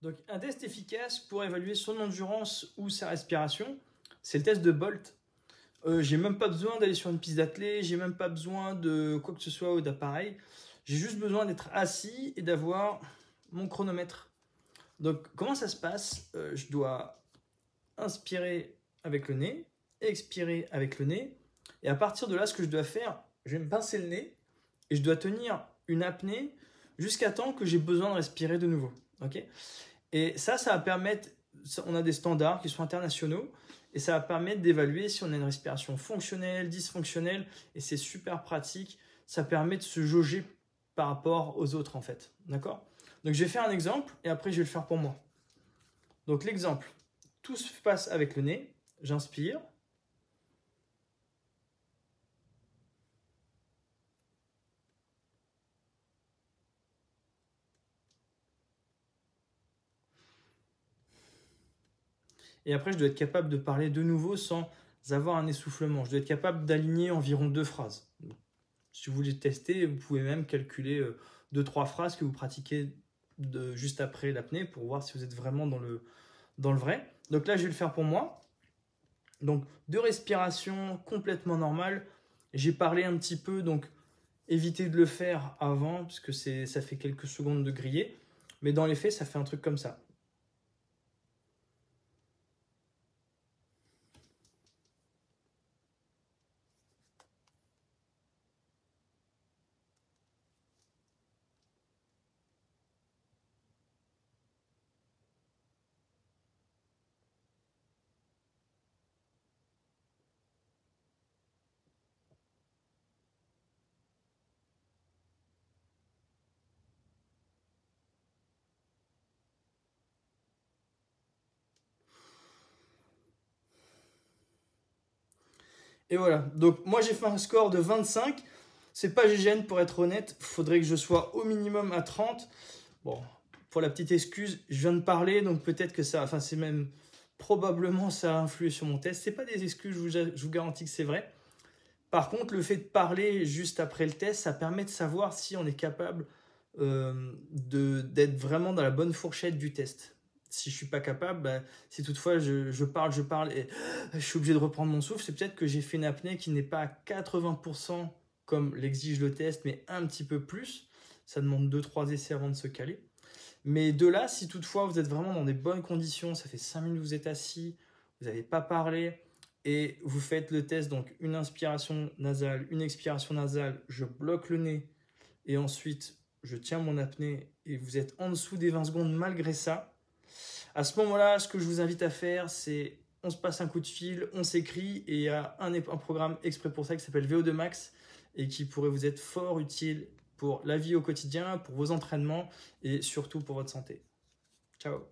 Donc, un test efficace pour évaluer son endurance ou sa respiration, c'est le test de Bolt. J'ai même pas besoin d'aller sur une piste d'athlée, j'ai même pas besoin de quoi que ce soit ou d'appareil. J'ai juste besoin d'être assis et d'avoir mon chronomètre. Donc, comment ça se passe? Je dois inspirer avec le nez, expirer avec le nez. Et à partir de là, ce que je dois faire, je vais me pincer le nez et je dois tenir une apnée jusqu'à temps que j'ai besoin de respirer de nouveau. Okay, et ça va permettre, on a des standards qui sont internationaux, et ça va permettre d'évaluer si on a une respiration fonctionnelle, dysfonctionnelle, et c'est super pratique. Ça permet de se jauger par rapport aux autres en fait. D'accord? Donc je vais faire un exemple, et après je vais le faire pour moi. Donc l'exemple, tout se passe avec le nez, j'inspire. Et après, je dois être capable de parler de nouveau sans avoir un essoufflement. Je dois être capable d'aligner environ 2 phrases. Si vous voulez tester, vous pouvez même calculer 2-3 phrases que vous pratiquez juste après l'apnée pour voir si vous êtes vraiment dans le vrai. Donc là, je vais le faire pour moi. Donc, de respiration complètement normale. J'ai parlé un petit peu, donc évitez de le faire avant, parce que ça fait quelques secondes de griller. Mais dans les faits, ça fait un truc comme ça. Et voilà, donc moi j'ai fait un score de 25. C'est pas GGN pour être honnête, faudrait que je sois au minimum à 30. Bon, pour la petite excuse, je viens de parler, donc peut-être que ça, enfin c'est même probablement ça a influé sur mon test. C'est pas des excuses, je vous garantis que c'est vrai. Par contre, le fait de parler juste après le test, ça permet de savoir si on est capable d'être vraiment dans la bonne fourchette du test. Si je suis pas capable, bah, si toutefois je parle et je suis obligé de reprendre mon souffle, c'est peut-être que j'ai fait une apnée qui n'est pas à 80% comme l'exige le test, mais un petit peu plus. Ça demande 2-3 essais avant de se caler. Mais de là, si toutefois vous êtes vraiment dans des bonnes conditions, ça fait 5 minutes que vous êtes assis, vous n'avez pas parlé, et vous faites le test, donc une inspiration nasale, une expiration nasale, je bloque le nez, et ensuite je tiens mon apnée, et vous êtes en dessous des 20 secondes malgré ça. À ce moment-là, ce que je vous invite à faire, c'est on se passe un coup de fil, on s'écrit, et il y a un programme exprès pour ça qui s'appelle VO2 Max, et qui pourrait vous être fort utile pour la vie au quotidien, pour vos entraînements, et surtout pour votre santé. Ciao.